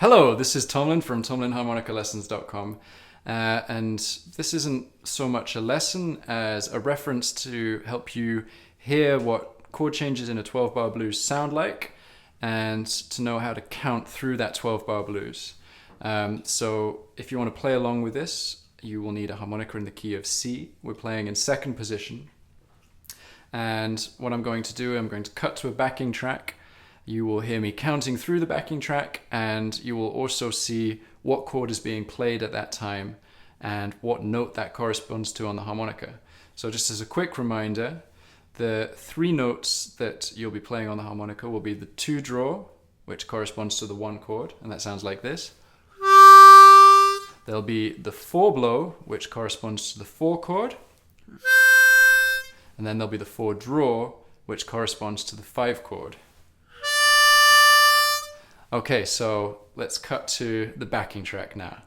Hello, this is Tomlin from TomlinHarmonicaLessons.com, and this isn't so much a lesson as a reference to help you hear what chord changes in a 12-bar blues sound like and to know how to count through that 12-bar blues. So if you want to play along with this, you will need a harmonica in the key of C. We're playing in second position. And what I'm going to do, I'm going to cut to a backing track. You will hear me counting through the backing track, and you will also see what chord is being played at that time and what note that corresponds to on the harmonica. So just as a quick reminder, the three notes that you'll be playing on the harmonica will be the 2 draw, which corresponds to the 1 chord, and that sounds like this. There'll be the 4 blow, which corresponds to the 4 chord. And then there'll be the 4 draw, which corresponds to the 5 chord. Okay, so let's cut to the backing track now.